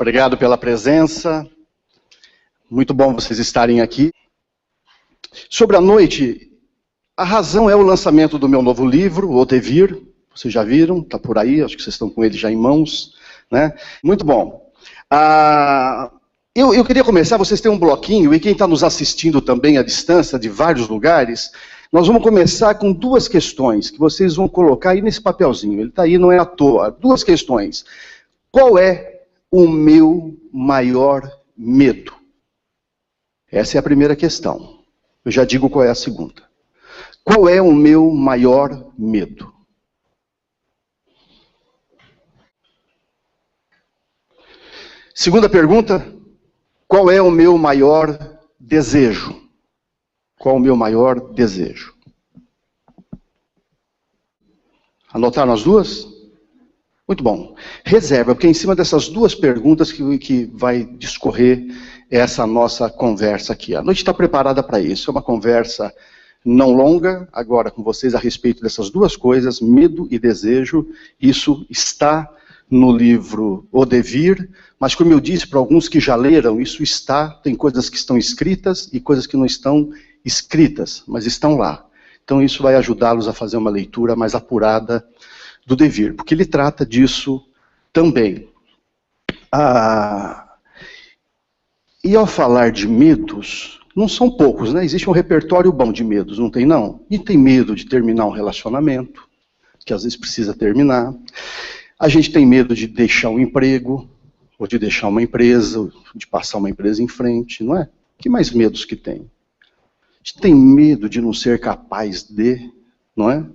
Obrigado pela presença. Muito bom vocês estarem aqui. Sobre a noite, a razão é o lançamento do meu novo livro, O Devir. Vocês já viram, está por aí, acho que vocês estão com ele já em mãos, né? Muito bom. Eu queria começar, vocês têm um bloquinho, e quem está nos assistindo também à distância, de vários lugares, nós vamos começar com duas questões que vocês vão colocar aí nesse papelzinho. Ele está aí, não é à toa. Duas questões. Qual é o meu maior medo? Essa é a primeira questão. Eu já digo qual é a segunda. Qual é o meu maior medo? Segunda pergunta, qual é o meu maior desejo? Qual o meu maior desejo? Anotaram as duas? Muito bom. Reserva, porque é em cima dessas duas perguntas que vai discorrer essa nossa conversa aqui. A noite está preparada para isso. É uma conversa não longa, agora com vocês a respeito dessas duas coisas, medo e desejo. Isso está no livro O Devir, mas como eu disse para alguns que já leram, isso está, tem coisas que estão escritas e coisas que não estão escritas, mas estão lá. Então isso vai ajudá-los a fazer uma leitura mais apurada do Devir, porque ele trata disso também. E ao falar de medos, não são poucos, né? Existe um repertório bom de medos, não tem não? E tem medo de terminar um relacionamento, que às vezes precisa terminar. A gente tem medo de deixar um emprego, ou de deixar uma empresa, de passar uma empresa em frente, não é? Que mais medos que tem? A gente tem medo de não ser capaz de, não é?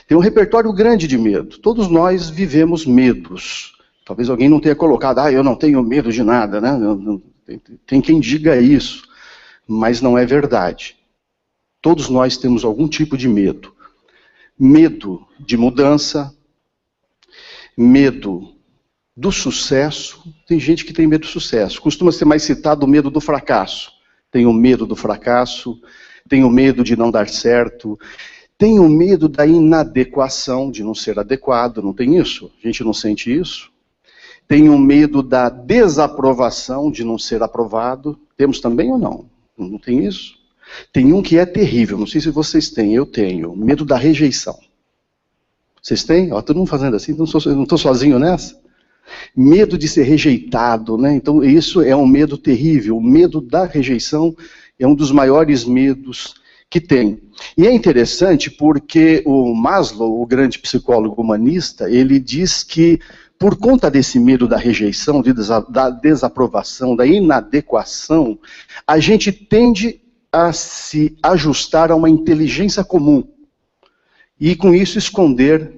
Tem um repertório grande de medo. Todos nós vivemos medos. Talvez alguém não tenha colocado, eu não tenho medo de nada, né? Tem quem diga isso, mas não é verdade. Todos nós temos algum tipo de medo. Medo de mudança, medo do sucesso. Tem gente que tem medo do sucesso. Costuma ser mais citado o medo do fracasso. Tenho medo do fracasso, tenho medo de não dar certo, tenho medo da inadequação, de não ser adequado, não tem isso? A gente não sente isso? Tenho medo da desaprovação, de não ser aprovado. Temos também ou não? Não tem isso? Tem um que é terrível, não sei se vocês têm, eu tenho, medo da rejeição. Vocês têm? Ó, todo mundo fazendo assim, não estou sozinho nessa? Medo de ser rejeitado, né? Então isso é um medo terrível. O medo da rejeição é um dos maiores medos que tem. E é interessante porque o Maslow, o grande psicólogo humanista, ele diz que por conta desse medo da rejeição, da desaprovação, da inadequação, a gente tende a se ajustar a uma inteligência comum. E com isso esconder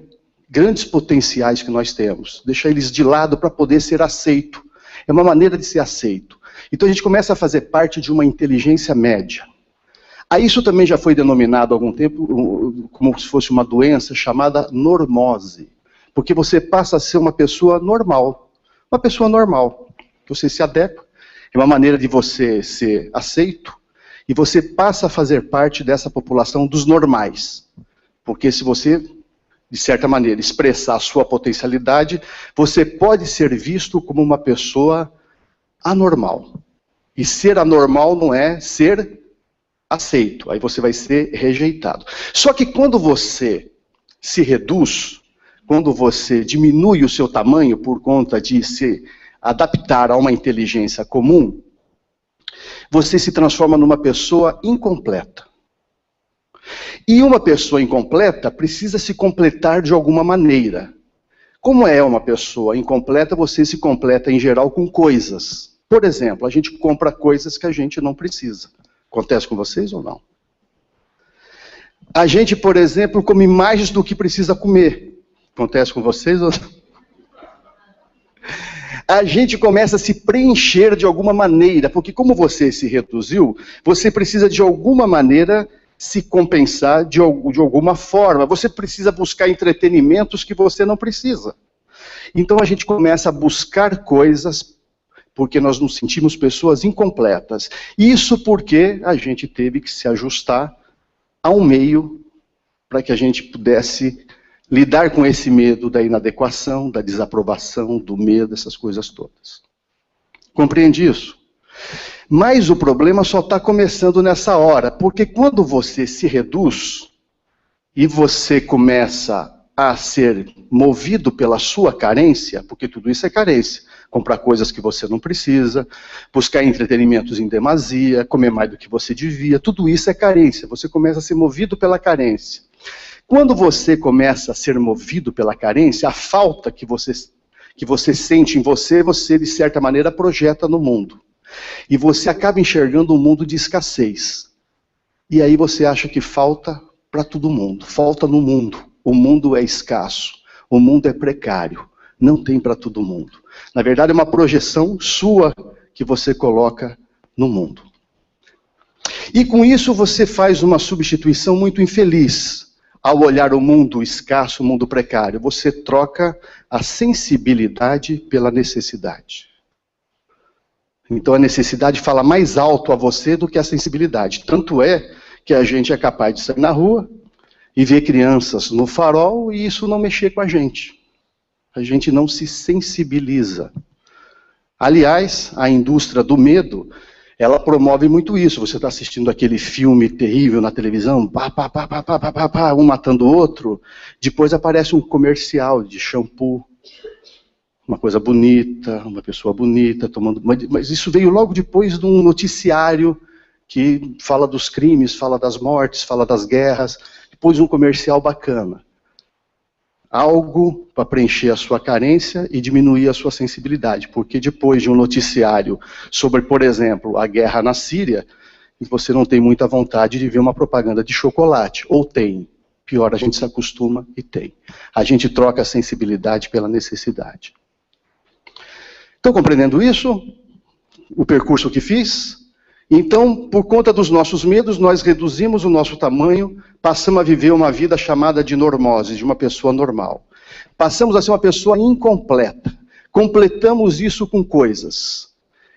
grandes potenciais que nós temos. Deixar eles de lado para poder ser aceito. É uma maneira de ser aceito. Então a gente começa a fazer parte de uma inteligência média. Aí isso também já foi denominado há algum tempo como se fosse uma doença chamada normose. Porque você passa a ser uma pessoa normal. Uma pessoa normal. Você se adequa. É uma maneira de você ser aceito. E você passa a fazer parte dessa população dos normais. Porque se você, de certa maneira, expressar a sua potencialidade, você pode ser visto como uma pessoa anormal. E ser anormal não é ser aceito. Aí você vai ser rejeitado. Só que quando você se reduz, quando você diminui o seu tamanho por conta de se adaptar a uma inteligência comum, você se transforma numa pessoa incompleta. E uma pessoa incompleta precisa se completar de alguma maneira. Como é uma pessoa incompleta, você se completa em geral com coisas. Por exemplo, a gente compra coisas que a gente não precisa. Acontece com vocês ou não? A gente, por exemplo, come mais do que precisa comer. Acontece com vocês ou não? A gente começa a se preencher de alguma maneira, porque como você se reduziu, você precisa de alguma maneira se compensar de alguma forma. Você precisa buscar entretenimentos que você não precisa. Então a gente começa a buscar coisas porque nós nos sentimos pessoas incompletas. Isso porque a gente teve que se ajustar a um meio para que a gente pudesse lidar com esse medo da inadequação, da desaprovação, do medo, essas coisas todas. Compreende isso? Mas o problema só está começando nessa hora, porque quando você se reduz e você começa a ser movido pela sua carência, porque tudo isso é carência, comprar coisas que você não precisa, buscar entretenimentos em demasia, comer mais do que você devia, tudo isso é carência, você começa a ser movido pela carência. Quando você começa a ser movido pela carência, a falta que você sente em você, você de certa maneira projeta no mundo. E você acaba enxergando um mundo de escassez. E aí você acha que falta para todo mundo, falta no mundo. O mundo é escasso, o mundo é precário, não tem para todo mundo. Na verdade é uma projeção sua que você coloca no mundo. E com isso você faz uma substituição muito infeliz. Ao olhar o mundo escasso, o mundo precário, você troca a sensibilidade pela necessidade. Então a necessidade fala mais alto a você do que a sensibilidade. Tanto é que a gente é capaz de sair na rua e ver crianças no farol e isso não mexer com a gente. A gente não se sensibiliza. Aliás, a indústria do medo, ela promove muito isso. Você está assistindo aquele filme terrível na televisão, um matando o outro, depois aparece um comercial de shampoo, uma coisa bonita, uma pessoa bonita, tomando... Mas isso veio logo depois de um noticiário que fala dos crimes, fala das mortes, fala das guerras, depois um comercial bacana. Algo para preencher a sua carência e diminuir a sua sensibilidade, porque depois de um noticiário sobre, por exemplo, a guerra na Síria, você não tem muita vontade de ver uma propaganda de chocolate, ou tem. Pior, a gente se acostuma e tem. A gente troca a sensibilidade pela necessidade. Estão compreendendo isso? O percurso que fiz? Então, por conta dos nossos medos, nós reduzimos o nosso tamanho, passamos a viver uma vida chamada de normose, de uma pessoa normal. Passamos a ser uma pessoa incompleta. Completamos isso com coisas.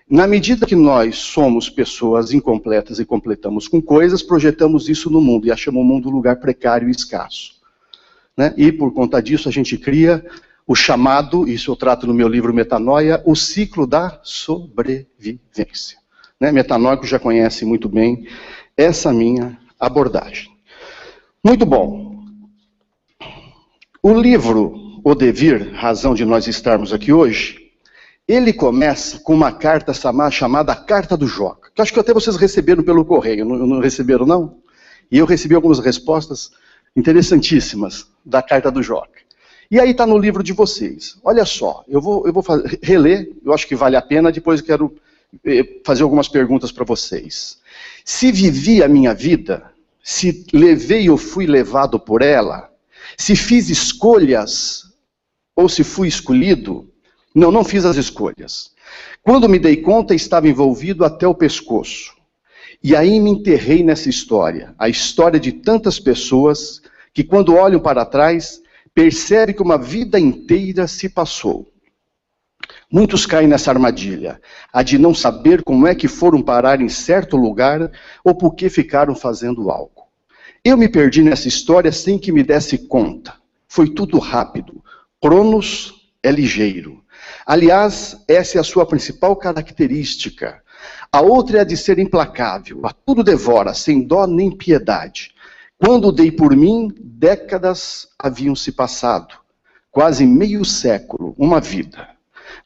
Na medida que nós somos pessoas incompletas e completamos com coisas, projetamos isso no mundo e achamos o mundo um lugar precário e escasso. Né? E por conta disso a gente cria o chamado, isso eu trato no meu livro Metanoia, o ciclo da sobrevivência. Né? Metanóico já conhece muito bem essa minha abordagem. Muito bom. O livro O Devir, Razão de Nós Estarmos Aqui Hoje, ele começa com uma carta chamada Carta do Joca, que acho que até vocês receberam pelo correio, não receberam não? E eu recebi algumas respostas interessantíssimas da Carta do Joca. E aí está no livro de vocês. Olha só, eu vou reler, eu acho que vale a pena, depois eu quero fazer algumas perguntas para vocês. Se vivi a minha vida, se levei ou fui levado por ela, se fiz escolhas ou se fui escolhido, não fiz as escolhas. Quando me dei conta, estava envolvido até o pescoço. E aí me enterrei nessa história, a história de tantas pessoas que quando olham para trás, percebem que uma vida inteira se passou. Muitos caem nessa armadilha, a de não saber como é que foram parar em certo lugar ou por que ficaram fazendo algo. Eu me perdi nessa história sem que me desse conta. Foi tudo rápido. Cronos é ligeiro. Aliás, essa é a sua principal característica. A outra é a de ser implacável. A tudo devora, sem dó nem piedade. Quando dei por mim, décadas haviam se passado. Quase meio século, uma vida.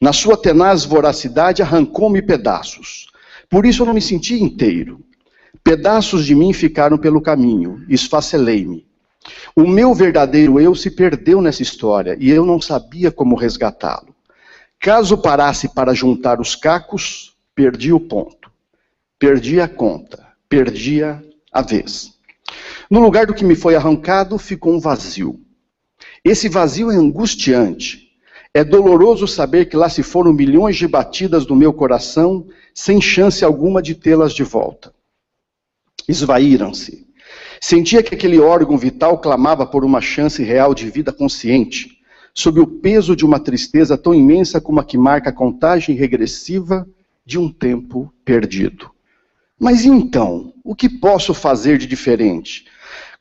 Na sua tenaz voracidade, arrancou-me pedaços. Por isso eu não me senti inteiro. Pedaços de mim ficaram pelo caminho, esfacelei-me. O meu verdadeiro eu se perdeu nessa história e eu não sabia como resgatá-lo. Caso parasse para juntar os cacos, perdi o ponto. Perdi a conta, perdi a vez. No lugar do que me foi arrancado, ficou um vazio. Esse vazio é angustiante. É doloroso saber que lá se foram milhões de batidas no meu coração, sem chance alguma de tê-las de volta. Esvaíram-se. Sentia que aquele órgão vital clamava por uma chance real de vida consciente, sob o peso de uma tristeza tão imensa como a que marca a contagem regressiva de um tempo perdido. Mas então, o que posso fazer de diferente?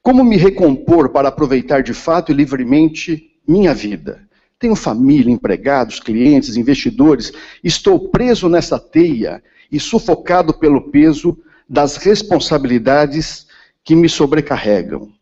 Como me recompor para aproveitar de fato e livremente minha vida? Tenho família, empregados, clientes, investidores. Estou preso nessa teia e sufocado pelo peso das responsabilidades que me sobrecarregam.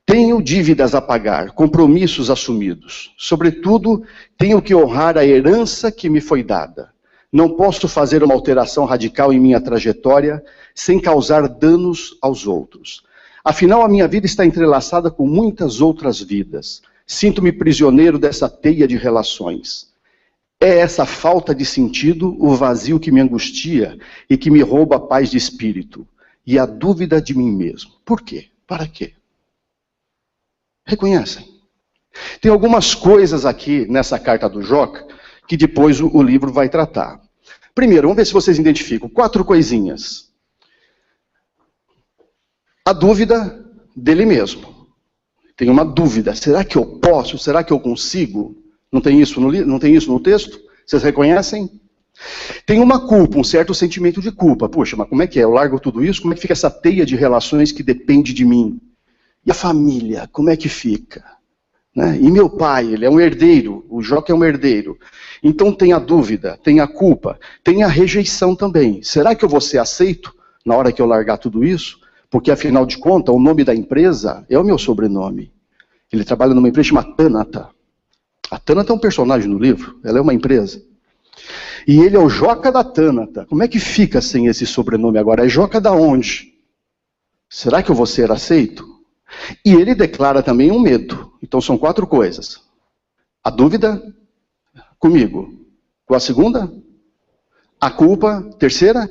Tenho dívidas a pagar, compromissos assumidos. Sobretudo, tenho que honrar a herança que me foi dada. Não posso fazer uma alteração radical em minha trajetória sem causar danos aos outros. Afinal, a minha vida está entrelaçada com muitas outras vidas. Sinto-me prisioneiro dessa teia de relações. É essa falta de sentido o vazio que me angustia e que me rouba a paz de espírito e a dúvida de mim mesmo. Por quê? Para quê? Reconhecem? Tem algumas coisas aqui nessa carta do Joca que depois o livro vai tratar. Primeiro, vamos ver se vocês identificam. 4 coisinhas. A dúvida dele mesmo. Tem uma dúvida. Será que eu posso? Será que eu consigo? Não tem isso no texto? Vocês reconhecem? Tem uma culpa, um certo sentimento de culpa. Puxa, mas como é que é? Eu largo tudo isso? Como é que fica essa teia de relações que depende de mim? E a família, como é que fica? Né? E meu pai, ele é um herdeiro. O Joca é um herdeiro. Então tem a dúvida, tem a culpa, tem a rejeição também. Será que eu vou ser aceito na hora que eu largar tudo isso? Porque, afinal de contas, o nome da empresa é o meu sobrenome. Ele trabalha numa empresa chamada Tânata. A Tânata é um personagem no livro, ela é uma empresa. E ele é o Joca da Tânata. Como é que fica sem esse sobrenome agora? É Joca da onde? Será que eu vou ser aceito? E ele declara também um medo. Então são 4 coisas. A dúvida, comigo. Com a segunda, a culpa, terceira.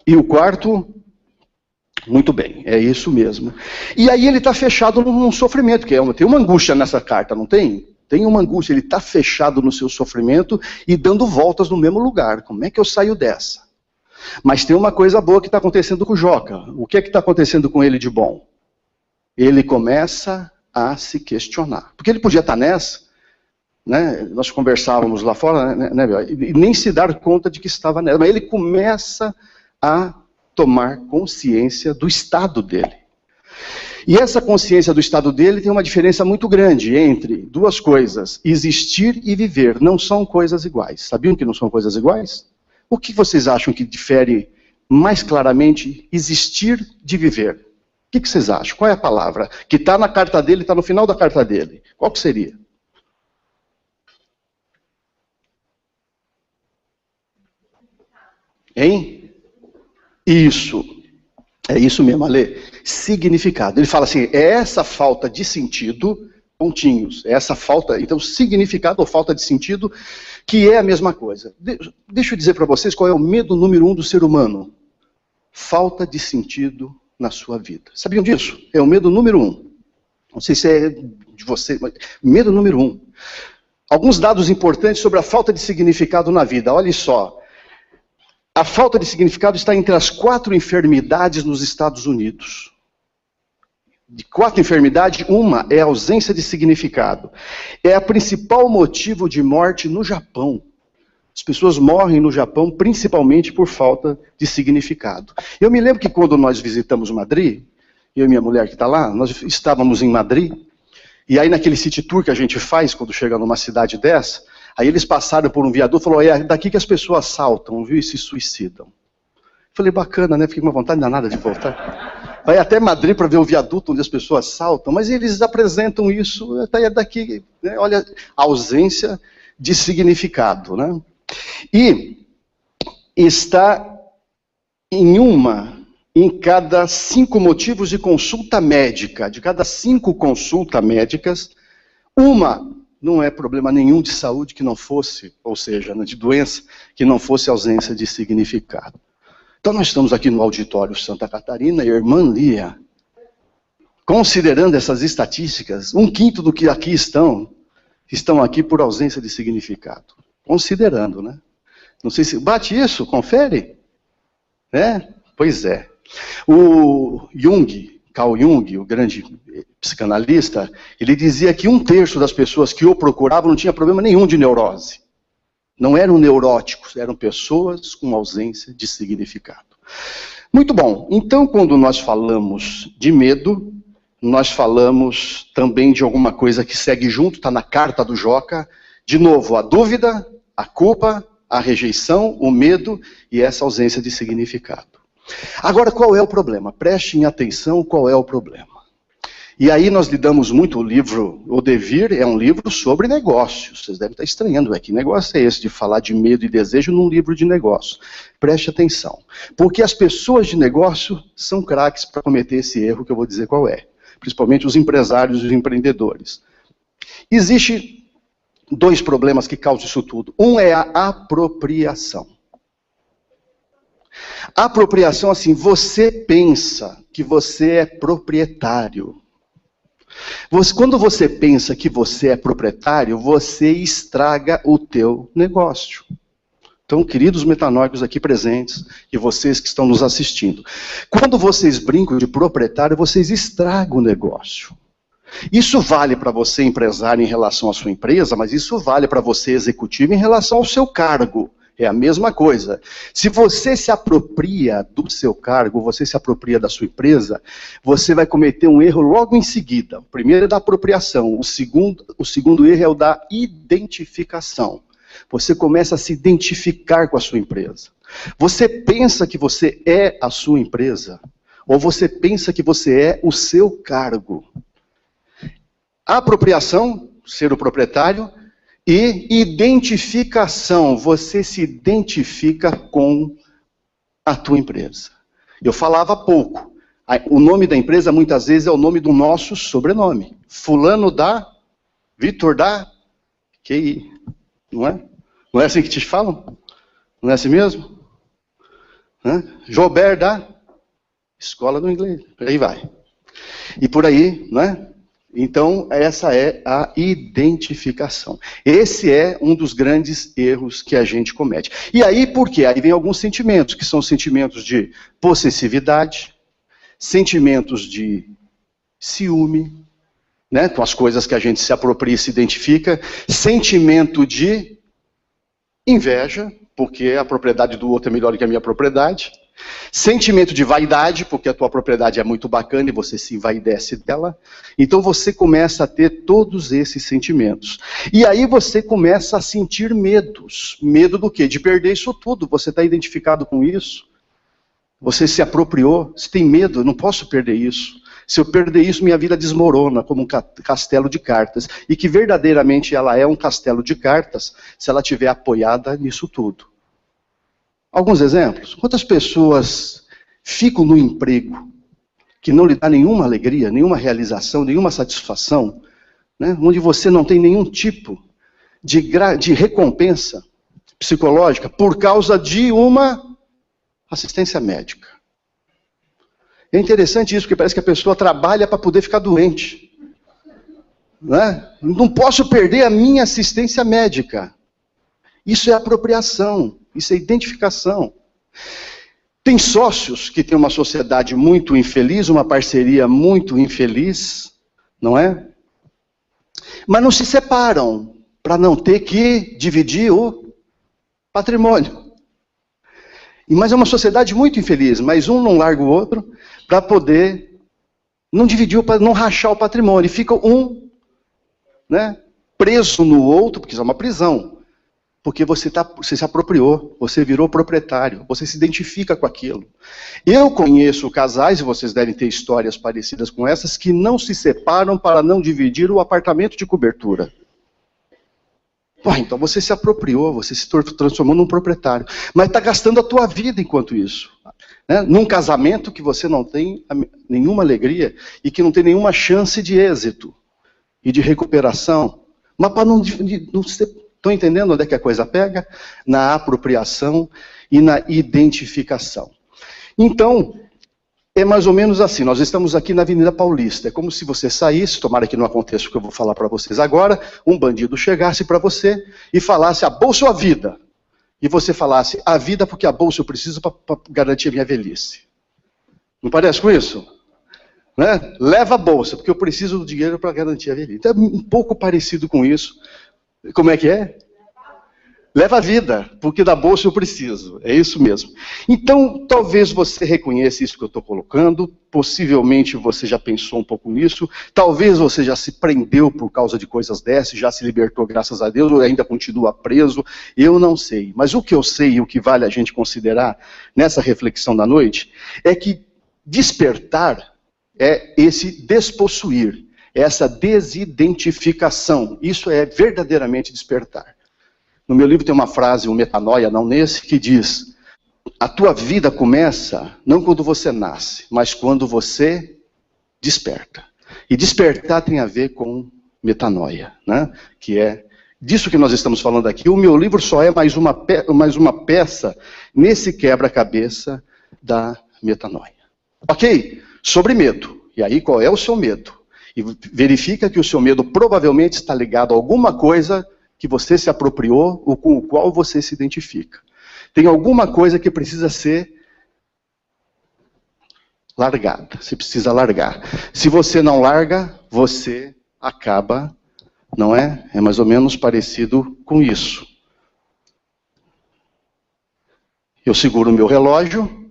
E o quarto... Muito bem, é isso mesmo. E aí ele está fechado num sofrimento, tem uma angústia nessa carta, não tem? Tem uma angústia, ele está fechado no seu sofrimento e dando voltas no mesmo lugar. Como é que eu saio dessa? Mas tem uma coisa boa que está acontecendo com o Joca. O que é que está acontecendo com ele de bom? Ele começa a se questionar. Porque ele podia estar nessa, né? Nós conversávamos lá fora, né, e nem se dar conta de que estava nessa. Mas ele começa a tomar consciência do estado dele. E essa consciência do estado dele tem uma diferença muito grande entre 2 coisas. Existir e viver não são coisas iguais. Sabiam que não são coisas iguais? O que vocês acham que difere mais claramente existir de viver? O que vocês acham? Qual é a palavra? Que está na carta dele, está no final da carta dele. Qual que seria? Hein? Isso. É isso mesmo, Ale. Significado. Ele fala assim, é essa falta de sentido, pontinhos, é essa falta, então significado ou falta de sentido, que é a mesma coisa. Deixa eu dizer para vocês qual é o medo número 1 do ser humano. Falta de sentido na sua vida. Sabiam disso? É o medo número 1. Não sei se é de você, mas medo número 1. Alguns dados importantes sobre a falta de significado na vida. Olha só. A falta de significado está entre as 4 enfermidades nos Estados Unidos. De 4 enfermidades, uma é a ausência de significado. É o principal motivo de morte no Japão. As pessoas morrem no Japão principalmente por falta de significado. Eu me lembro que quando nós visitamos Madrid, eu e minha mulher que está lá, nós estávamos em Madrid, e aí naquele city tour que a gente faz quando chega numa cidade dessa, aí eles passaram por um viaduto e falaram, é daqui que as pessoas saltam, viu, e se suicidam. Falei, bacana, né? Fiquei com uma vontade danada de voltar. Vai até Madrid para ver o viaduto onde as pessoas saltam, mas eles apresentam isso, até daqui, né? Olha, a ausência de significado, né? E está em cada 5 motivos de consulta médica, de cada 5 consultas médicas, uma não é problema nenhum de saúde que não fosse, ou seja, de doença, que não fosse ausência de significado. Então nós estamos aqui no auditório Santa Catarina, e a irmã Lia, considerando essas estatísticas, 1/5 do que aqui estão aqui por ausência de significado. Considerando, né? Não sei se bate isso, confere? Né? Pois é. O Carl Jung, o grande psicanalista, ele dizia que 1/3 das pessoas que o procuravam não tinha problema nenhum de neurose. Não eram neuróticos, eram pessoas com ausência de significado. Muito bom. Então, quando nós falamos de medo, nós falamos também de alguma coisa que segue junto, está na carta do Joca. De novo, a dúvida, a culpa, a rejeição, o medo e essa ausência de significado. Agora, qual é o problema? Prestem atenção qual é o problema. E aí nós lidamos muito, o livro O Devir é um livro sobre negócios. Vocês devem estar estranhando, que negócio é esse de falar de medo e desejo num livro de negócio? Preste atenção. Porque as pessoas de negócio são craques para cometer esse erro que eu vou dizer qual é. Principalmente os empresários e os empreendedores. Existem dois problemas que causam isso tudo. Um é a apropriação. A apropriação, assim, você pensa que você é proprietário. Quando você pensa que você é proprietário, você estraga o teu negócio. Então, queridos metanoicos aqui presentes, e vocês que estão nos assistindo, quando vocês brincam de proprietário, vocês estragam o negócio. Isso vale para você, empresário, em relação à sua empresa, mas isso vale para você, executivo, em relação ao seu cargo. É a mesma coisa. Se você se apropria do seu cargo, você se apropria da sua empresa, você vai cometer um erro logo em seguida. O primeiro é da apropriação, o segundo erro é o da identificação. Você começa a se identificar com a sua empresa. Você pensa que você é a sua empresa, ou você pensa que você é o seu cargo. A apropriação, ser o proprietário, e identificação, você se identifica com a tua empresa. Eu falava há pouco, o nome da empresa muitas vezes é o nome do nosso sobrenome. Fulano da, Vitor da, QI, não é? Não é assim que te falam? Não é assim mesmo? Jober da escola do inglês, por aí vai. E por aí, não é? Então, essa é a identificação. Esse é um dos grandes erros que a gente comete. E aí, por quê? Aí vem alguns sentimentos, que são sentimentos de possessividade, sentimentos de ciúme, né, com as coisas que a gente se apropria e se identifica, sentimento de inveja, porque a propriedade do outro é melhor do que a minha propriedade, sentimento de vaidade, porque a tua propriedade é muito bacana e você se envaidece dela. Então você começa a ter todos esses sentimentos. E aí você começa a sentir medos. Medo do quê? De perder isso tudo. Você está identificado com isso? Você se apropriou? Você tem medo? Eu não posso perder isso. Se eu perder isso, minha vida desmorona como um castelo de cartas. E que verdadeiramente ela é um castelo de cartas se ela estiver apoiada nisso tudo. Alguns exemplos. Quantas pessoas ficam no emprego que não lhe dá nenhuma alegria, nenhuma realização, nenhuma satisfação, né? Onde você não tem nenhum tipo de recompensa psicológica por causa de uma assistência médica. É interessante isso, porque parece que a pessoa trabalha para poder ficar doente. Né? Não posso perder a minha assistência médica. Isso é apropriação, isso é identificação. Tem sócios que têm uma sociedade muito infeliz, uma parceria muito infeliz, não é? Mas não se separam para não ter que dividir o patrimônio. Mas é uma sociedade muito infeliz, mas um não larga o outro para poder não dividir, não rachar o patrimônio. E fica um, né, preso no outro, porque isso é uma prisão. Porque você se apropriou, você virou proprietário, você se identifica com aquilo. Eu conheço casais, e vocês devem ter histórias parecidas com essas, que não se separam para não dividir o apartamento de cobertura. Pô, então você se apropriou, você se transformou num proprietário. Mas está gastando a tua vida enquanto isso. Né? Num casamento que você não tem nenhuma alegria e que não tem nenhuma chance de êxito e de recuperação. Mas para não ser... Estão entendendo onde é que a coisa pega? Na apropriação e na identificação. Então, é mais ou menos assim. Nós estamos aqui na Avenida Paulista. É como se você saísse, tomara que não aconteça o que eu vou falar para vocês agora, um bandido chegasse para você e falasse a bolsa ou a vida? E você falasse a vida porque a bolsa eu preciso para garantir a minha velhice. Não parece com isso? Né? Leva a bolsa, porque eu preciso do dinheiro para garantir a velhice. Então, é um pouco parecido com isso. Como é que é? Leva a vida, porque da bolsa eu preciso. É isso mesmo. Então, talvez você reconheça isso que eu estou colocando, possivelmente você já pensou um pouco nisso, talvez você já se prendeu por causa de coisas dessas, já se libertou, graças a Deus, ou ainda continua preso, eu não sei. Mas o que eu sei e o que vale a gente considerar nessa reflexão da noite, é que despertar é esse despossuir, é essa desidentificação. Isso é verdadeiramente despertar. No meu livro tem uma frase, o Metanoia, não nesse, que diz: a tua vida começa não quando você nasce, mas quando você desperta. E despertar tem a ver com metanoia, né? Que é disso que nós estamos falando aqui. O meu livro só é mais uma peça nesse quebra-cabeça da metanoia. Ok? Sobre medo. E aí, qual é o seu medo? E verifica que o seu medo provavelmente está ligado a alguma coisa que você se apropriou ou com o qual você se identifica. Tem alguma coisa que precisa ser largada. Você precisa largar. Se você não larga, você acaba, não é? É mais ou menos parecido com isso. Eu seguro o meu relógio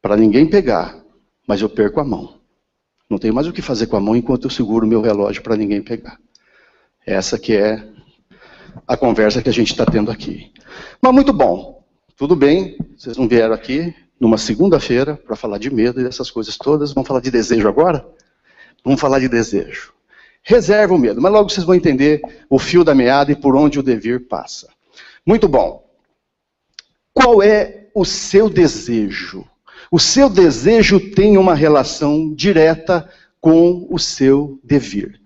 para ninguém pegar, mas eu perco a mão. Não tenho mais o que fazer com a mão enquanto eu seguro o meu relógio para ninguém pegar. Essa que é a conversa que a gente está tendo aqui. Mas muito bom, tudo bem, vocês não vieram aqui numa segunda-feira para falar de medo e dessas coisas todas. Vamos falar de desejo agora? Vamos falar de desejo. Reserva o medo, mas logo vocês vão entender o fio da meada e por onde o devir passa. Muito bom. Qual é o seu desejo? O seu desejo tem uma relação direta com o seu devir.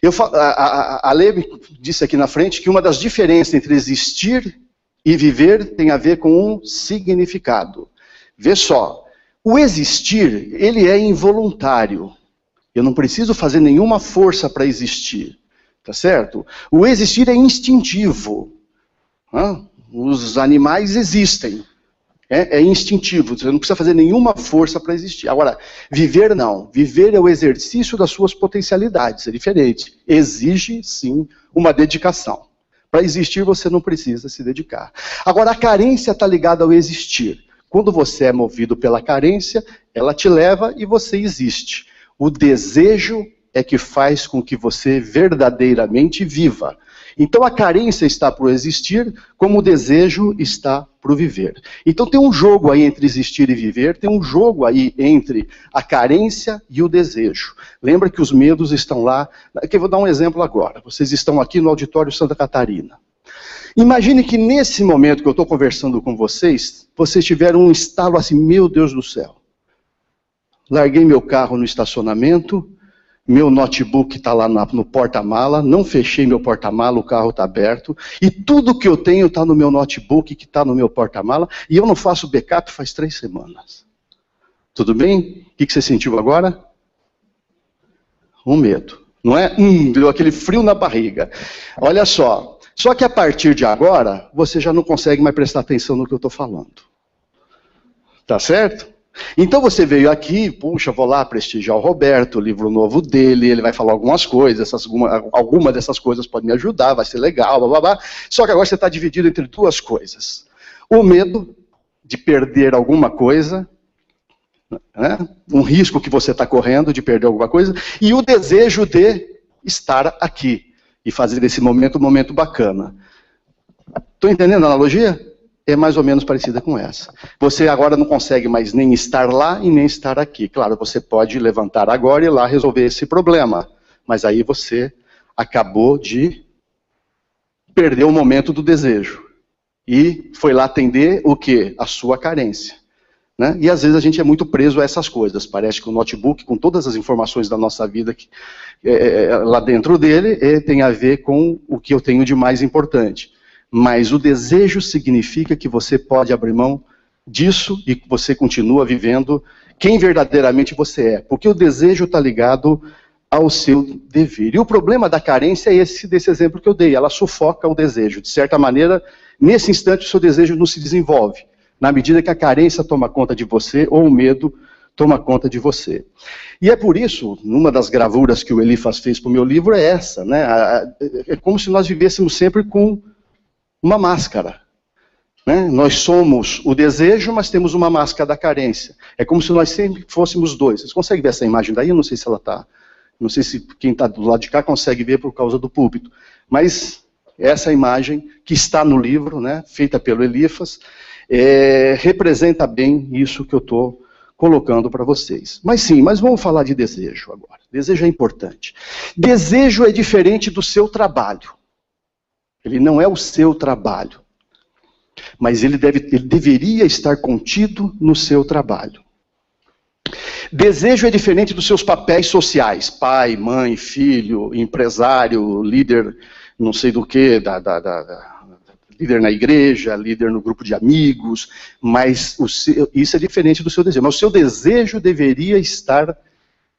A Lê disse aqui na frente que uma das diferenças entre existir e viver tem a ver com um significado. Vê só, o existir, ele é involuntário. Eu não preciso fazer nenhuma força para existir, tá certo? O existir é instintivo. Os animais existem. É instintivo, você não precisa fazer nenhuma força para existir. Agora, viver não. Viver é o exercício das suas potencialidades, é diferente. Exige, sim, uma dedicação. Para existir, você não precisa se dedicar. Agora, a carência está ligada ao existir. Quando você é movido pela carência, ela te leva e você existe. O desejo é que faz com que você verdadeiramente viva. Então a carência está para o existir, como o desejo está para o viver. Então tem um jogo aí entre existir e viver, tem um jogo aí entre a carência e o desejo. Lembra que os medos estão lá, que eu vou dar um exemplo agora. Vocês estão aqui no auditório Santa Catarina. Imagine que nesse momento que eu estou conversando com vocês, vocês tiveram um estalo assim, meu Deus do céu. Larguei meu carro no estacionamento, meu notebook está lá no porta-mala, não fechei meu porta-mala, o carro está aberto, e tudo que eu tenho está no meu notebook, que está no meu porta-mala, e eu não faço backup faz 3 semanas. Tudo bem? O que você sentiu agora? Um medo, não é? Deu aquele frio na barriga. Olha só, só que a partir de agora, você já não consegue mais prestar atenção no que eu estou falando. Tá certo? Então você veio aqui, puxa, vou lá prestigiar o Roberto, o livro novo dele, ele vai falar algumas coisas, alguma dessas coisas pode me ajudar, vai ser legal, blá, blá, blá. Só que agora você está dividido entre 2 coisas. O medo de perder alguma coisa, né? Um risco que você está correndo de perder alguma coisa, e o desejo de estar aqui e fazer desse momento um momento bacana. Estou entendendo a analogia? É mais ou menos parecida com essa. Você agora não consegue mais nem estar lá e nem estar aqui. Claro, você pode levantar agora e ir lá resolver esse problema. Mas aí você acabou de perder o momento do desejo. E foi lá atender o quê? A sua carência. Né? E às vezes a gente é muito preso a essas coisas. Parece que o notebook, com todas as informações da nossa vida lá dentro dele, tem a ver com o que eu tenho de mais importante. Mas o desejo significa que você pode abrir mão disso e que você continua vivendo quem verdadeiramente você é. Porque o desejo está ligado ao seu dever. E o problema da carência é desse exemplo que eu dei. Ela sufoca o desejo. De certa maneira, nesse instante o seu desejo não se desenvolve. Na medida que a carência toma conta de você ou o medo toma conta de você. E é por isso, numa das gravuras que o Elifas fez para o meu livro é essa. Né? É como se nós vivêssemos sempre com uma máscara. Né? Nós somos o desejo, mas temos uma máscara da carência. É como se nós sempre fôssemos dois. Vocês conseguem ver essa imagem daí? Eu não sei se ela está... Não sei se quem está do lado de cá consegue ver por causa do púlpito. Mas essa imagem que está no livro, né, feita pelo Elifas, representa bem isso que eu estou colocando para vocês. Mas sim, mas vamos falar de desejo agora. Desejo é importante. Desejo é diferente do seu trabalho. Ele não é o seu trabalho. Mas ele deveria estar contido no seu trabalho. Desejo é diferente dos seus papéis sociais. Pai, mãe, filho, empresário, líder não sei do que, líder na igreja, líder no grupo de amigos. Mas isso é diferente do seu desejo. Mas o seu desejo deveria estar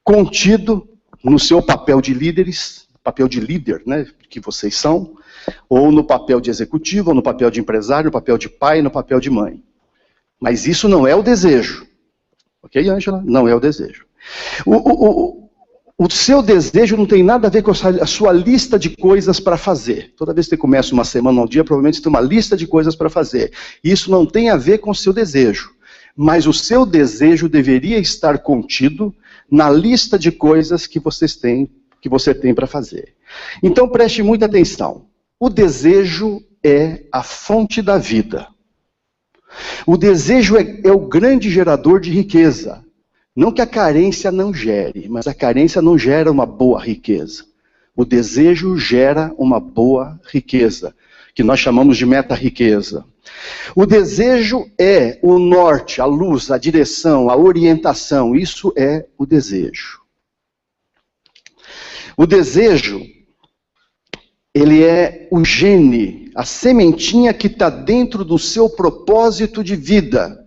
contido no seu papel de líderes, papel de líder, né, que vocês são, ou no papel de executivo, ou no papel de empresário, no papel de pai, no papel de mãe. Mas isso não é o desejo. Ok, Ângela? Não é o desejo. O seu desejo não tem nada a ver com a sua lista de coisas para fazer. Toda vez que você começa uma semana ou um dia, provavelmente você tem uma lista de coisas para fazer. Isso não tem a ver com o seu desejo. Mas o seu desejo deveria estar contido na lista de coisas que você tem para fazer. Então preste muita atenção. O desejo é a fonte da vida. O desejo é o grande gerador de riqueza. Não que a carência não gere, mas a carência não gera uma boa riqueza. O desejo gera uma boa riqueza, que nós chamamos de meta-riqueza. O desejo é o norte, a luz, a direção, a orientação. Isso é o desejo. O desejo, ele é o gene, a sementinha que está dentro do seu propósito de vida.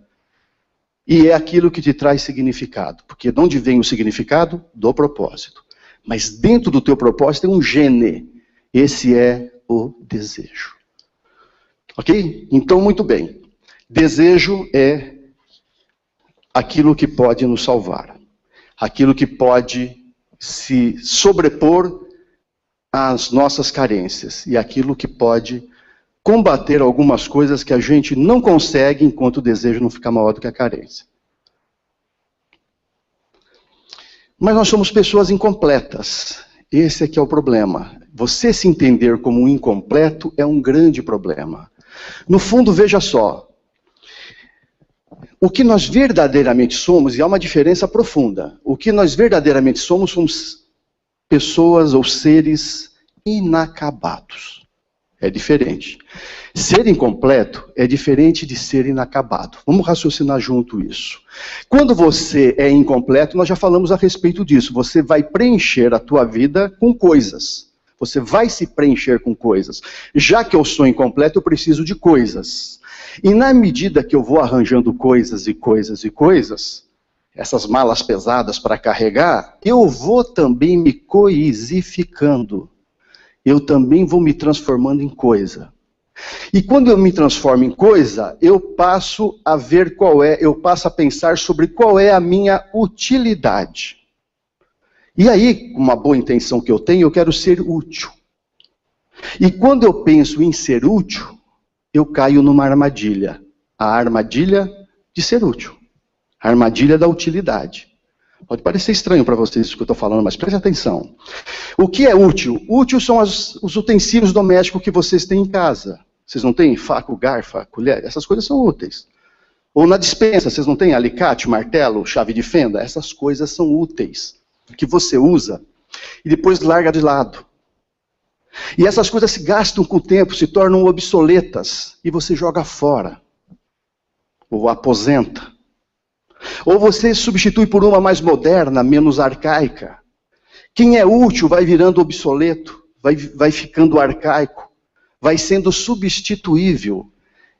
E é aquilo que te traz significado. Porque de onde vem o significado? Do propósito. Mas dentro do teu propósito tem um gene. Esse é o desejo. Ok? Então, muito bem. Desejo é aquilo que pode nos salvar. Aquilo que pode se sobrepor às nossas carências. E aquilo que pode combater algumas coisas que a gente não consegue enquanto o desejo não fica maior do que a carência. Mas nós somos pessoas incompletas. Esse é que é o problema. Você se entender como um incompleto é um grande problema. No fundo, veja só. O que nós verdadeiramente somos, e há uma diferença profunda. O que nós verdadeiramente somos pessoas ou seres inacabados. É diferente. Ser incompleto é diferente de ser inacabado. Vamos raciocinar junto isso. Quando você é incompleto, nós já falamos a respeito disso. Você vai preencher a tua vida com coisas. Você vai se preencher com coisas. Já que eu sou incompleto, eu preciso de coisas. E na medida que eu vou arranjando coisas e coisas e coisas, essas malas pesadas para carregar, eu vou também me coisificando. Eu também vou me transformando em coisa. E quando eu me transformo em coisa, eu passo a ver eu passo a pensar sobre qual é a minha utilidade. E aí, com uma boa intenção que eu tenho, eu quero ser útil. E quando eu penso em ser útil, eu caio numa armadilha. A armadilha de ser útil. A armadilha da utilidade. Pode parecer estranho para vocês isso que eu estou falando, mas preste atenção. O que é útil? Útil são os utensílios domésticos que vocês têm em casa. Vocês não têm faca, garfo, colher? Essas coisas são úteis. Ou na despensa, vocês não têm alicate, martelo, chave de fenda? Essas coisas são úteis. Que você usa e depois larga de lado. E essas coisas se gastam com o tempo, se tornam obsoletas. E você joga fora. Ou aposenta. Ou você substitui por uma mais moderna, menos arcaica. Quem é útil vai virando obsoleto, vai ficando arcaico, vai sendo substituível.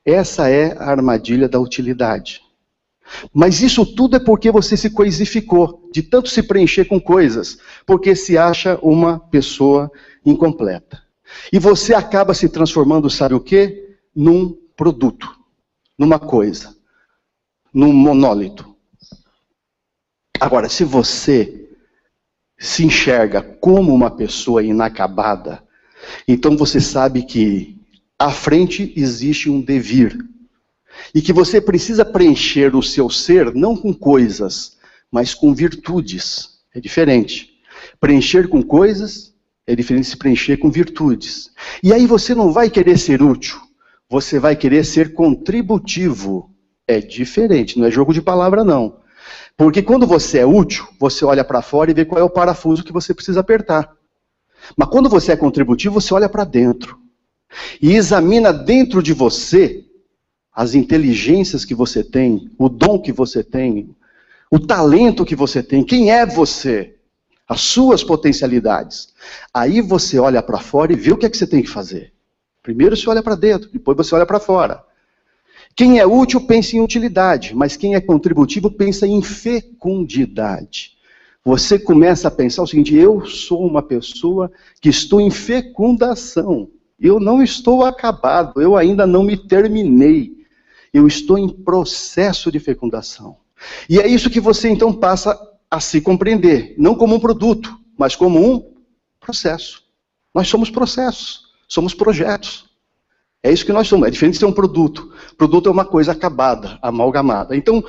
Essa é a armadilha da utilidade. Mas isso tudo é porque você se coisificou, de tanto se preencher com coisas, porque se acha uma pessoa incompleta. E você acaba se transformando, sabe o quê? Num produto, numa coisa, num monólito. Agora, se você se enxerga como uma pessoa inacabada, então você sabe que à frente existe um devir. E que você precisa preencher o seu ser não com coisas, mas com virtudes. É diferente. Preencher com coisas é diferente de se preencher com virtudes. E aí você não vai querer ser útil, você vai querer ser contributivo. É diferente, não é jogo de palavra não. Porque quando você é útil, você olha para fora e vê qual é o parafuso que você precisa apertar. Mas quando você é contributivo, você olha para dentro. E examina dentro de você as inteligências que você tem, o dom que você tem, o talento que você tem, quem é você, as suas potencialidades. Aí você olha para fora e vê o que é que você tem que fazer. Primeiro você olha para dentro, depois você olha para fora. Quem é útil pensa em utilidade, mas quem é contributivo pensa em fecundidade. Você começa a pensar o seguinte: eu sou uma pessoa que estou em fecundação. Eu não estou acabado, eu ainda não me terminei. Eu estou em processo de fecundação. E é isso que você então passa a se compreender, não como um produto, mas como um processo. Nós somos processos, somos projetos. É isso que nós somos, é diferente de ser um produto. Produto é uma coisa acabada, amalgamada. Então,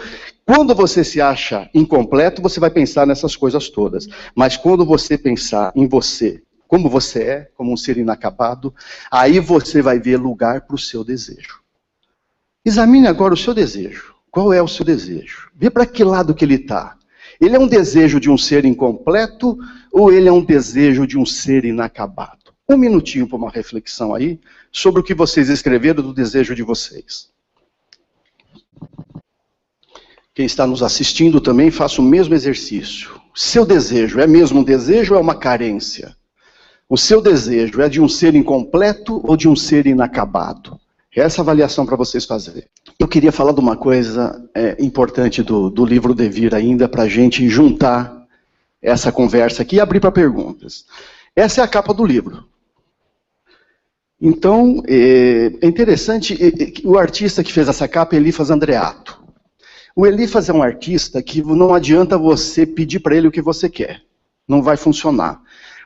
quando você se acha incompleto, você vai pensar nessas coisas todas. Mas quando você pensar em você, como você é, como um ser inacabado, aí você vai ver lugar para o seu desejo. Examine agora o seu desejo. Qual é o seu desejo? Vê para que lado que ele está. Ele é um desejo de um ser incompleto ou ele é um desejo de um ser inacabado? Um minutinho para uma reflexão aí sobre o que vocês escreveram do desejo de vocês. Quem está nos assistindo também faça o mesmo exercício. Seu desejo é mesmo um desejo ou é uma carência? O seu desejo é de um ser incompleto ou de um ser inacabado? Essa avaliação para vocês fazerem. Eu queria falar de uma coisa importante do livro Devir ainda, para a gente juntar essa conversa aqui e abrir para perguntas. Essa é a capa do livro. Então, é interessante, o artista que fez essa capa é Elifas Andreato. O Elifas é um artista que não adianta você pedir para ele o que você quer. Não vai funcionar.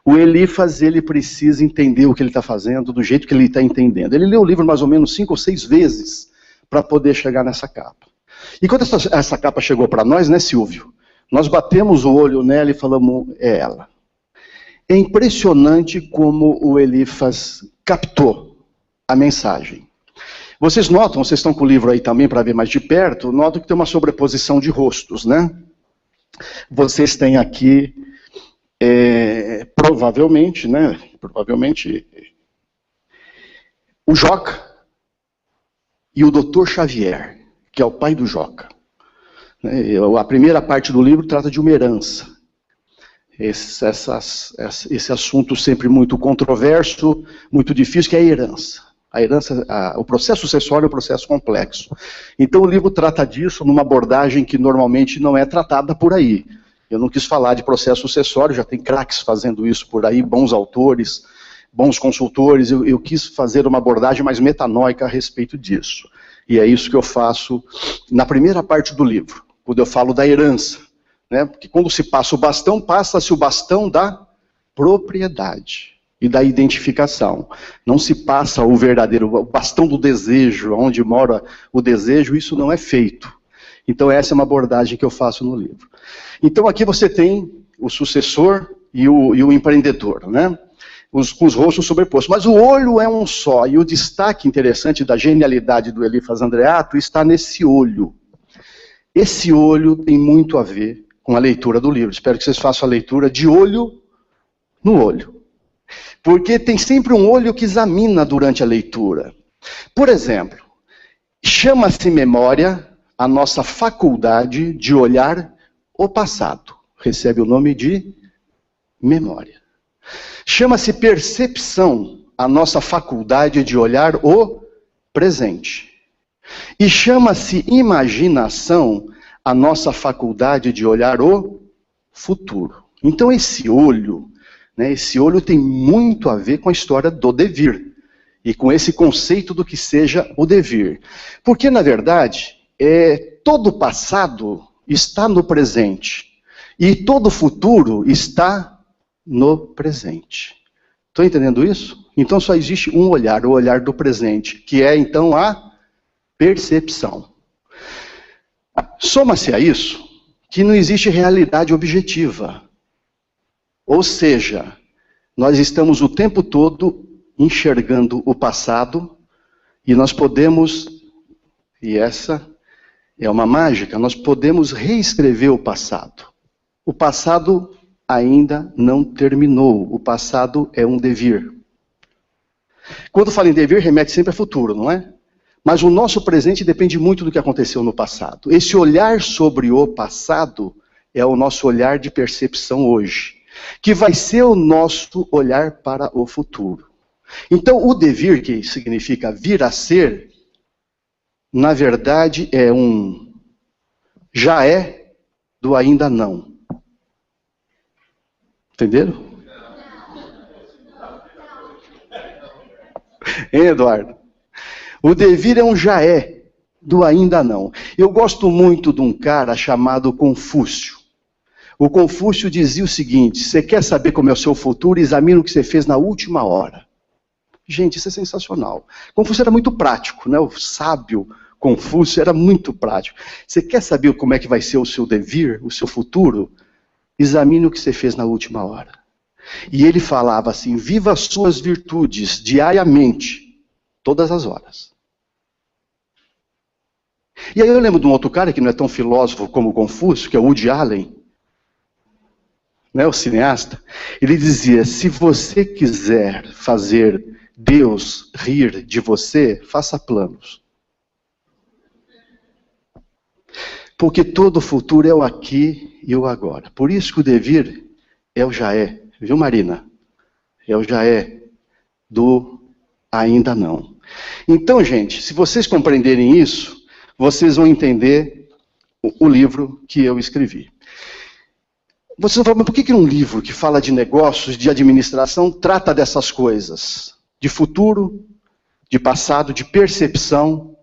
O Elifas, ele precisa entender o que ele está fazendo, do jeito que ele está entendendo. Ele leu o livro mais ou menos 5 ou 6 vezes para poder chegar nessa capa. E quando essa capa chegou para nós, né, Silvio? Nós batemos o olho nela e falamos, é ela. É impressionante como o Elifas captou a mensagem. Vocês notam, vocês estão com o livro aí também para ver mais de perto, notam que tem uma sobreposição de rostos, né? Vocês têm aqui, provavelmente, né? Provavelmente, o Joca e o Dr. Xavier, que é o pai do Joca. A primeira parte do livro trata de uma herança. Esse assunto sempre muito controverso, muito difícil, que é a herança. A herança, o processo sucessório é um processo complexo. Então o livro trata disso numa abordagem que normalmente não é tratada por aí. Eu não quis falar de processo sucessório, já tem craques fazendo isso por aí, bons autores, bons consultores. Eu quis fazer uma abordagem mais metanóica a respeito disso. E é isso que eu faço na primeira parte do livro, quando eu falo da herança. Né? Porque quando se passa o bastão, passa-se o bastão da propriedade e da identificação. Não se passa o verdadeiro, o bastão do desejo, onde mora o desejo, isso não é feito. Então essa é uma abordagem que eu faço no livro. Então aqui você tem o sucessor e o empreendedor, né? Com os rostos sobrepostos. Mas o olho é um só, e o destaque interessante da genialidade do Elifas Andreato está nesse olho. Esse olho tem muito a ver com a leitura do livro. Espero que vocês façam a leitura de olho no olho. Porque tem sempre um olho que examina durante a leitura. Por exemplo, chama-se memória a nossa faculdade de olhar o passado. Recebe o nome de memória. Chama-se percepção a nossa faculdade de olhar o presente. E chama-se imaginação a nossa faculdade de olhar o futuro. Então esse olho tem muito a ver com a história do devir. E com esse conceito do que seja o devir. Porque, na verdade, todo o passado está no presente. E todo o futuro está no presente. Estão entendendo isso? Então só existe um olhar, o olhar do presente, que é então a percepção. Soma-se a isso que não existe realidade objetiva. Ou seja, nós estamos o tempo todo enxergando o passado e nós podemos, e essa é uma mágica, nós podemos reescrever o passado. O passado ainda não terminou, o passado é um devir. Quando fala em devir, remete sempre a futuro, não é? Mas o nosso presente depende muito do que aconteceu no passado. Esse olhar sobre o passado é o nosso olhar de percepção hoje, que vai ser o nosso olhar para o futuro. Então, o devir, que significa vir a ser, na verdade é um já é do ainda não. Entenderam? Hein, Eduardo? O devir é um já é, do ainda não. Eu gosto muito de um cara chamado Confúcio. O Confúcio dizia o seguinte: você quer saber como é o seu futuro? Examine o que você fez na última hora. Gente, isso é sensacional. Confúcio era muito prático, né? O sábio Confúcio era muito prático. Você quer saber como é que vai ser o seu devir, o seu futuro? Examine o que você fez na última hora. E ele falava assim: viva as suas virtudes diariamente, todas as horas. E aí eu lembro de um outro cara que não é tão filósofo como Confúcio, que é o Woody Allen, né, o cineasta. Ele dizia: se você quiser fazer Deus rir de você, faça planos. Porque todo o futuro é o aqui e o agora. Por isso que o devir é o já é. Viu, Marina? É o já é do ainda não. Então, gente, se vocês compreenderem isso, vocês vão entender o livro que eu escrevi. Vocês vão falar: mas por que um livro que fala de negócios, de administração, trata dessas coisas? De futuro, de passado, de percepção,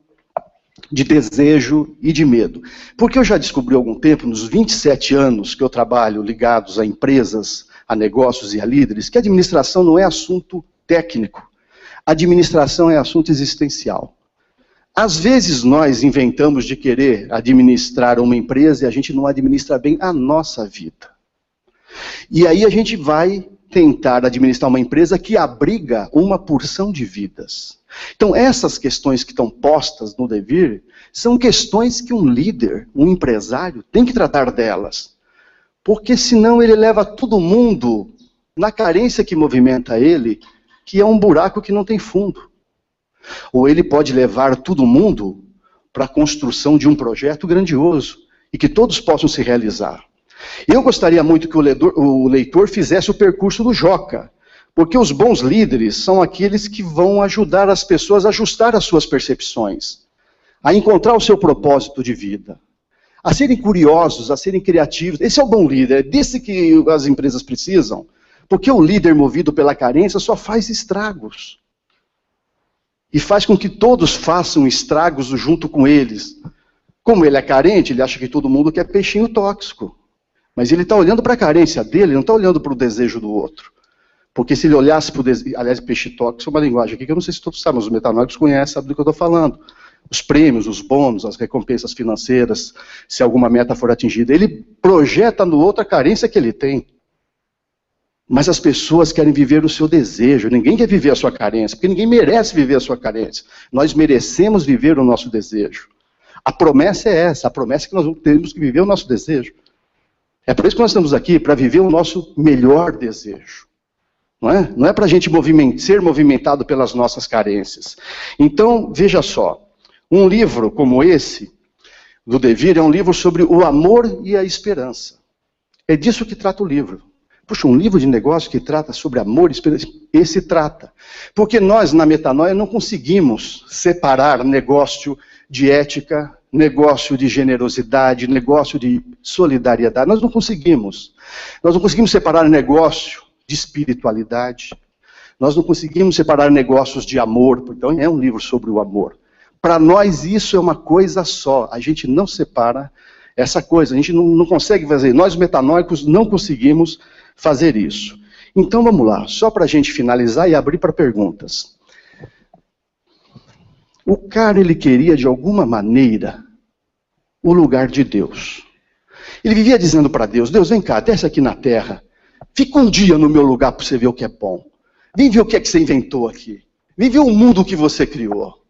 de desejo e de medo. Porque eu já descobri há algum tempo, nos 27 anos que eu trabalho ligados a empresas, a negócios e a líderes, que a administração não é assunto técnico. A administração é assunto existencial. Às vezes nós inventamos de querer administrar uma empresa e a gente não administra bem a nossa vida. E aí a gente vai tentar administrar uma empresa que abriga uma porção de vidas. Então essas questões que estão postas no devir são questões que um líder, um empresário, tem que tratar delas. Porque senão ele leva todo mundo na carência que movimenta ele, que é um buraco que não tem fundo. Ou ele pode levar todo mundo para a construção de um projeto grandioso e que todos possam se realizar. Eu gostaria muito que o leitor fizesse o percurso do Joca, porque os bons líderes são aqueles que vão ajudar as pessoas a ajustar as suas percepções, a encontrar o seu propósito de vida, a serem curiosos, a serem criativos. Esse é o bom líder, é desse que as empresas precisam, porque o líder movido pela carência só faz estragos. E faz com que todos façam estragos junto com eles. Como ele é carente, ele acha que todo mundo quer peixinho tóxico. Mas ele está olhando para a carência dele, não está olhando para o desejo do outro. Porque se ele olhasse para o desejo... Aliás, peixe tóxico é uma linguagem aqui que eu não sei se todos sabem, mas os metanólicos conhecem, sabem do que eu estou falando. Os prêmios, os bônus, as recompensas financeiras, se alguma meta for atingida. Ele projeta no outro a carência que ele tem. Mas as pessoas querem viver o seu desejo. Ninguém quer viver a sua carência, porque ninguém merece viver a sua carência. Nós merecemos viver o nosso desejo. A promessa é essa, a promessa é que nós temos que viver o nosso desejo. É por isso que nós estamos aqui, para viver o nosso melhor desejo. Não é para a gente ser movimentado pelas nossas carências. Então, veja só, um livro como esse, do Devir, é um livro sobre o amor e a esperança. É disso que trata o livro. Puxa, um livro de negócio que trata sobre amor e esperança, esse trata. Porque nós, na Metanoia, não conseguimos separar negócio de ética, negócio de generosidade, negócio de solidariedade. Nós não conseguimos. Nós não conseguimos separar negócio de espiritualidade. Nós não conseguimos separar negócios de amor. Então é um livro sobre o amor. Para nós isso é uma coisa só. A gente não separa essa coisa. A gente não consegue fazer. Nós metanóicos não conseguimos fazer isso. Então vamos lá, só para a gente finalizar e abrir para perguntas. O cara, ele queria de alguma maneira o lugar de Deus. Ele vivia dizendo para Deus, Deus, vem cá, desce aqui na terra, fica um dia no meu lugar para você ver o que é bom. Vem ver o que é que você inventou aqui. Vem ver o mundo que você criou.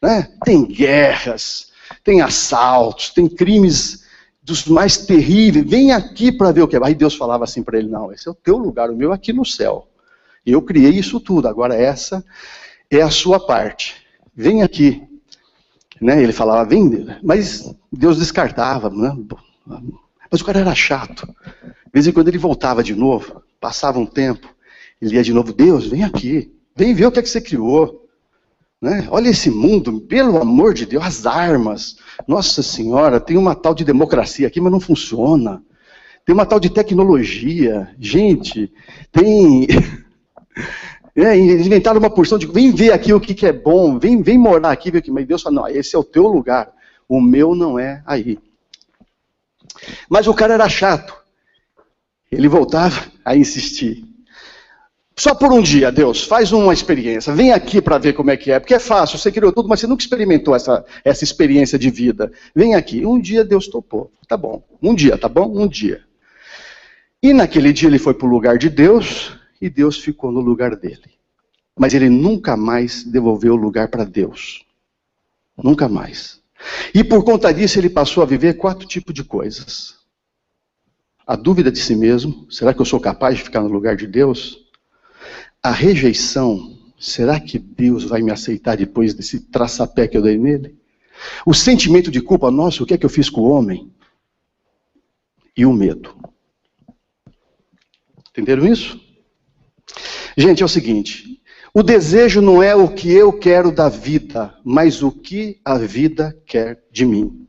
Né? Tem guerras, tem assaltos, tem crimes dos mais terríveis. Vem aqui para ver o que é. Aí Deus falava assim para ele, não, esse é o teu lugar, o meu é aqui no céu. Eu criei isso tudo, agora essa é a sua parte. Vem aqui. Né? Ele falava, vem, mas Deus descartava. Né? Mas o cara era chato. De vez em quando ele voltava de novo, passava um tempo, ele ia de novo, Deus, vem aqui, vem ver o que é que você criou. Né? Olha esse mundo, pelo amor de Deus, as armas. Nossa Senhora, tem uma tal de democracia aqui, mas não funciona. Tem uma tal de tecnologia. Gente, tem... inventaram uma porção de... Vem ver aqui o que é bom, vem morar aqui. Mas Deus fala, não, esse é o teu lugar. O meu não é aí. Mas o cara era chato. Ele voltava a insistir. Só por um dia, Deus, faz uma experiência. Vem aqui para ver como é que é. Porque é fácil, você criou tudo, mas você nunca experimentou essa experiência de vida. Vem aqui. Um dia Deus topou. Tá bom. Um dia, tá bom? Um dia. E naquele dia ele foi para o lugar de Deus e Deus ficou no lugar dele. Mas ele nunca mais devolveu o lugar para Deus. Nunca mais. E por conta disso ele passou a viver 4 tipos de coisas. A dúvida de si mesmo. Será que eu sou capaz de ficar no lugar de Deus? A rejeição, será que Deus vai me aceitar depois desse traçapé que eu dei nele? O sentimento de culpa, nossa, o que é que eu fiz com o homem? E o medo. Entenderam isso? Gente, é o seguinte, o desejo não é o que eu quero da vida, mas o que a vida quer de mim.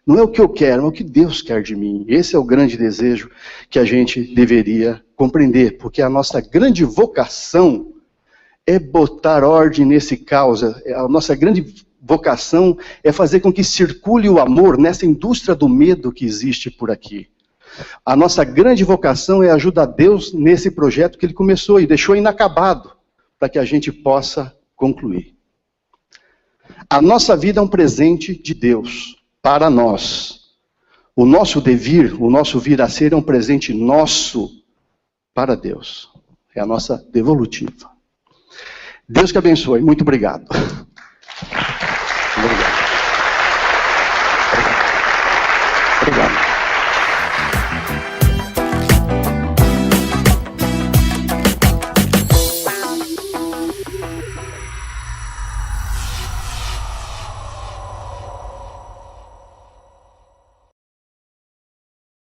Não é o que eu quero, é o que Deus quer de mim. Esse é o grande desejo que a gente deveria compreender, porque a nossa grande vocação é botar ordem nesse caos. A nossa grande vocação é fazer com que circule o amor nessa indústria do medo que existe por aqui. A nossa grande vocação é ajudar Deus nesse projeto que Ele começou e deixou inacabado, para que a gente possa concluir. A nossa vida é um presente de Deus. Para nós. O nosso devir, o nosso vir a ser é um presente nosso para Deus. É a nossa devolutiva. Deus que abençoe. Muito obrigado. Obrigado.